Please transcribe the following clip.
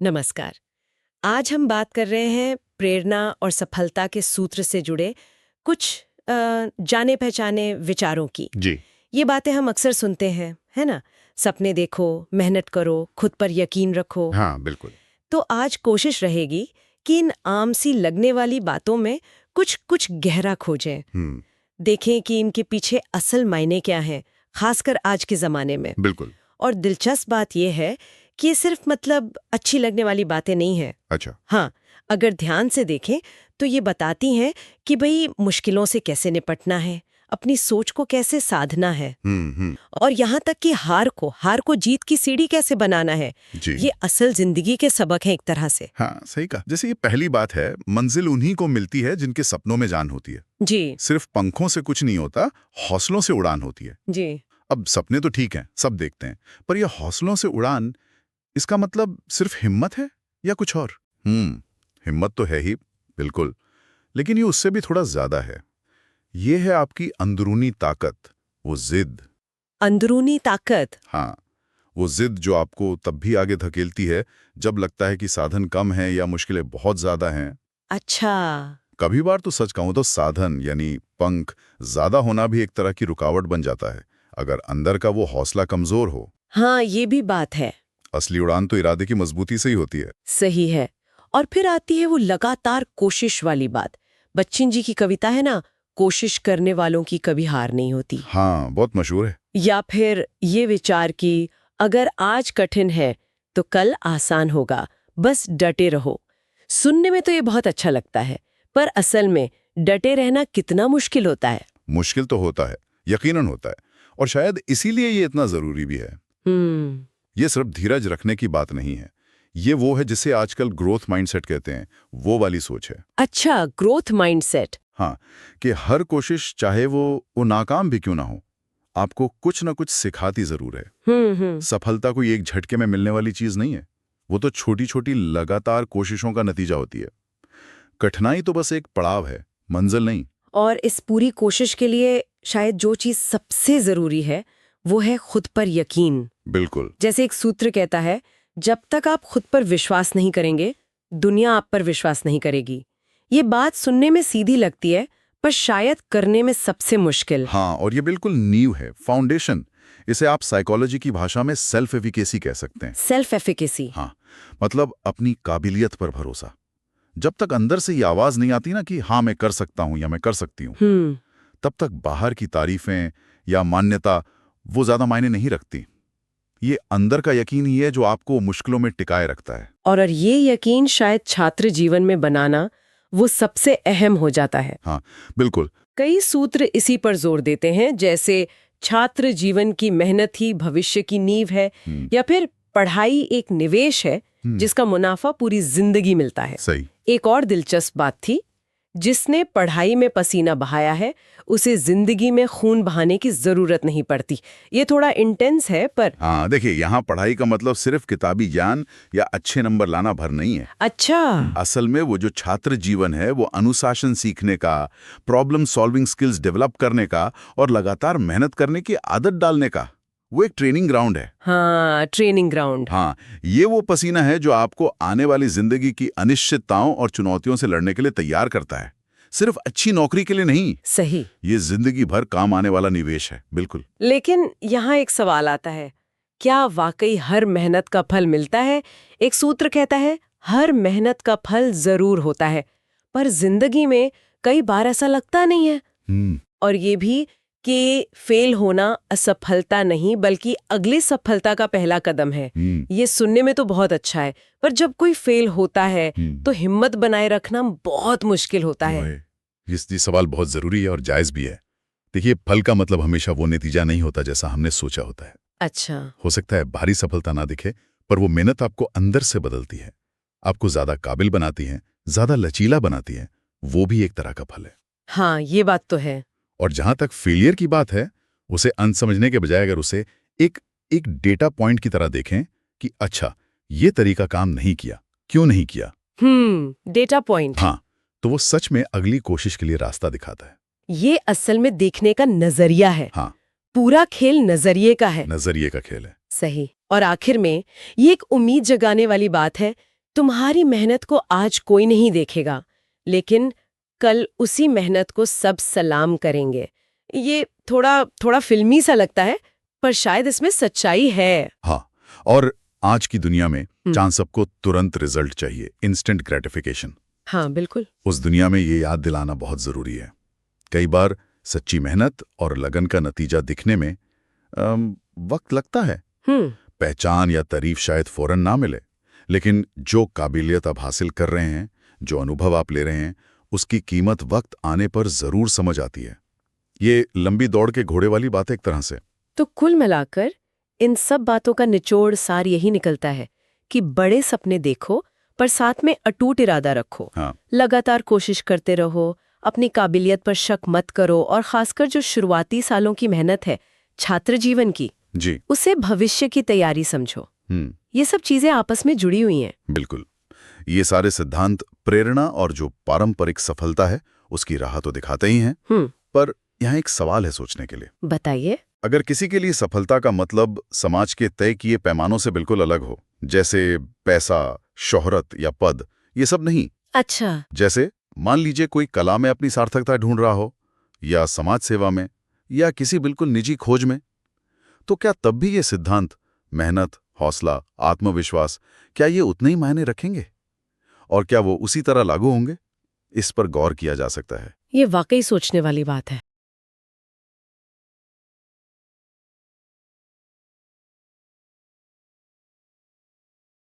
नमस्कार। आज हम बात कर रहे हैं प्रेरणा और सफलता के सूत्र से जुड़े कुछ जाने पहचाने विचारों की। जी। ये बातें हम अक्सर सुनते हैं, है ना? सपने देखो, मेहनत करो, खुद पर यकीन रखो। हाँ, बिल्कुल। तो आज कोशिश रहेगी कि इन आम सी लगने वाली बातों में कुछ कुछ गहरा खोजें। हम्म। देखें कि इनके पीछे असल मायने क्या हैं, खासकर आज के ज़माने में। बिल्कुल। और दिलचस्प बात यह है कि ये सिर्फ अच्छी लगने वाली बातें नहीं हैं। अच्छा। हाँ, अगर ध्यान से देखें तो ये बताती हैं कि भई मुश्किलों से कैसे निपटना है, अपनी सोच को कैसे साधना है हम्म। और यहाँ तक कि हार को जीत की सीढ़ी कैसे बनाना है। जी। ये असल जिंदगी के सबक हैं एक तरह से। हाँ, सही कहा। जैसे ये पहली बात है, मंजिल उन्हीं को मिलती है जिनके सपनों में जान होती है। जी सिर्फ पंखों से कुछ नहीं होता, हौसलों से उड़ान होती है। जी। अब सपने तो ठीक हैं, सब देखते हैं, पर यह हौसलों से उड़ान, इसका मतलब सिर्फ हिम्मत है या कुछ और? हिम्मत तो है ही, बिल्कुल, लेकिन ये उससे भी थोड़ा ज्यादा है। ये है आपकी अंदरूनी ताकत, वो जिद। अंदरूनी ताकत। हाँ, वो जिद जो आपको तब भी आगे धकेलती है जब लगता है कि साधन कम है या मुश्किलें बहुत ज्यादा हैं। अच्छा। कभी बार तो सच कहूं तो साधन यानी पंख ज्यादा होना भी एक तरह की रुकावट बन जाता है, अगर अंदर का वो हौसला कमजोर हो। हाँ, ये भी बात है। असली उड़ान तो इरादे की मजबूती से ही होती है। सही है। और फिर आती है वो लगातार कोशिश वाली बात। बच्चन जी की कविता है ना, कोशिश करने वालों की कभी हार नहीं होती। हाँ, बहुत मशहूर है। या फिर ये विचार कि अगर आज कठिन है तो कल आसान होगा, बस डटे रहो। सुनने में तो ये बहुत अच्छा लगता है, पर असल में डटे रहना कितना मुश्किल होता है। मुश्किल तो होता है, यकीनन होता है, और शायद इसीलिए ये इतना जरूरी भी है। ये सिर्फ धीरज रखने की बात नहीं है, ये वो है जिसे आजकल ग्रोथ माइंडसेट कहते हैं, वो वाली सोच है। अच्छा, ग्रोथ माइंडसेट। हाँ, कि हर कोशिश चाहे वो नाकाम भी क्यों ना हो, आपको कुछ ना कुछ सिखाती जरूर है। सफलता कोई एक झटके में मिलने वाली चीज नहीं है, वो तो छोटी छोटी लगातार कोशिशों का नतीजा होती है। कठिनाई तो बस एक पड़ाव है, मंजिल नहीं। और इस पूरी कोशिश के लिए शायद जो चीज सबसे जरूरी है वो है खुद पर यकीन। बिल्कुल। जैसे एक सूत्र कहता है, जब तक आप खुद पर विश्वास नहीं करेंगे, दुनिया आप पर विश्वास नहीं करेगी। ये बात सुनने में सीधी लगती है, पर शायद करने में सबसे मुश्किल। हाँ, और ये बिल्कुल नींव है, फाउंडेशन। इसे आप साइकोलॉजी की भाषा में सेल्फ एफिकेसी कह सकते हैं। Self efficacy. हाँ, मतलब अपनी काबिलियत पर भरोसा। जब तक अंदर से ये आवाज नहीं आती ना कि हाँ मैं कर सकता हूं या मैं कर सकती हूं, तब तक बाहर की तारीफें या मान्यता वो ज्यादा मायने नहीं रखती। ये अंदर का यकीन ही है जो आपको मुश्किलों में टिकाए रखता है। और ये यकीन शायद छात्र जीवन में बनाना वो सबसे अहम हो जाता है। हाँ, बिल्कुल। कई सूत्र इसी पर जोर देते हैं, जैसे छात्र जीवन की मेहनत ही भविष्य की नींव है, या फिर पढ़ाई एक निवेश है जिसका मुनाफा पूरी जिंदगी मिलता है। सही। एक और दिलचस्प बात थी, जिसने पढ़ाई में पसीना बहाया है उसे जिंदगी में खून बहाने की जरूरत नहीं पड़ती। ये थोड़ा इंटेंस है, पर हाँ, देखिए, यहाँ पढ़ाई का मतलब सिर्फ किताबी ज्ञान या अच्छे नंबर लाना भर नहीं है। अच्छा। असल में वो जो छात्र जीवन है वो अनुशासन सीखने का, प्रॉब्लम सॉल्विंग स्किल्स डेवलप करने का और लगातार मेहनत करने की आदत डालने का, वो एक ट्रेनिंग ग्राउंड है। हाँ, ट्रेनिंग ग्राउंड। हाँ, ये वो पसीना है जो आपको आने वाली जिंदगी की अनिश्चितताओं और चुनौतियों से लड़ने के लिए तैयार करता है, सिर्फ अच्छी नौकरी के लिए नहीं। सही। ये जिंदगी भर काम आने वाला निवेश है। बिल्कुल। लेकिन यहाँ एक सवाल आता है, क्या वाकई हर मेहनत का फल मिलता है? एक सूत्र कहता है, हर मेहनत का फल जरूर होता है, पर जिंदगी में कई बार ऐसा लगता नहीं है। और ये भी कि फेल होना असफलता नहीं बल्कि अगली सफलता का पहला कदम है। ये सुनने में तो बहुत अच्छा है, पर जब कोई फेल होता है तो हिम्मत बनाए रखना बहुत मुश्किल होता है। ये सवाल बहुत जरूरी है और जायज भी है। देखिए, फल का मतलब हमेशा वो नतीजा नहीं होता जैसा हमने सोचा होता है। अच्छा। हो सकता है भारी सफलता ना दिखे, पर वो मेहनत आपको अंदर से बदलती है, आपको ज्यादा काबिल बनाती है, ज्यादा लचीला बनाती है। वो भी एक तरह का फल है। हाँ, ये बात तो है। और जहां तक फेलियर की बात है, उसे अंत समझने के बजाय अगर उसे एक एक डेटा पॉइंट की तरह देखें कि अच्छा, ये तरीका काम नहीं किया, क्यों नहीं किया। Data point. हाँ, तो वो सच में अगली कोशिश के लिए रास्ता दिखाता है। ये असल में देखने का नजरिया है। हाँ, पूरा खेल नजरिए का है। नजरिए का खेल है। सही। और आखिर में ये एक उम्मीद जगाने वाली बात है तुम्हारी मेहनत को आज कोई नहीं देखेगा, लेकिन कल उसी मेहनत को सब सलाम करेंगे। ये थोड़ा फिल्मी सा लगता है, पर शायद इसमें सच्चाई है। हाँ, और आज की दुनिया में चांद सबको तुरंत रिजल्ट चाहिए, इंस्टेंट ग्रेटिफिकेशन। हाँ, बिल्कुल। उस दुनिया में ये याद दिलाना बहुत जरूरी है। कई बार सच्ची मेहनत और लगन का नतीजा दिखने में वक्त लगता है। पहचान या तारीफ शायद फौरन ना मिले, लेकिन जो काबिलियत आप हासिल कर रहे हैं, जो अनुभव आप ले रहे हैं, उसकी कीमत वक्त आने पर जरूर समझ आती है। ये लंबी दौड़ के घोड़े वाली बात है एक तरह से। तो कुल मिलाकर इन सब बातों का निचोड़ सार यही निकलता है कि बड़े सपने देखो, पर साथ में अटूट इरादा रखो। हाँ। लगातार कोशिश करते रहो, अपनी काबिलियत पर शक मत करो, और खासकर जो शुरुआती सालों की मेहनत है, छात्र जीवन की, जी, उसे भविष्य की तैयारी समझो। ये सब चीजें आपस में जुड़ी हुई हैं। बिल्कुल। ये सारे सिद्धांत प्रेरणा और जो पारंपरिक सफलता है उसकी राह तो दिखाते ही हैं। पर यहाँ एक सवाल है सोचने के लिए। बताइए। अगर किसी के लिए सफलता का मतलब समाज के तय किए पैमानों से बिल्कुल अलग हो, जैसे पैसा, शोहरत या पद, ये सब नहीं। अच्छा। जैसे मान लीजिए कोई कला में अपनी सार्थकता ढूंढ रहा हो, या समाज सेवा में, या किसी बिल्कुल निजी खोज में, तो क्या तब भी ये सिद्धांत मेहनत, हौसला, आत्मविश्वास, क्या ये उतने ही मायने रखेंगे? और क्या वो उसी तरह लागू होंगे? इस पर गौर किया जा सकता है। ये वाकई सोचने वाली बात है।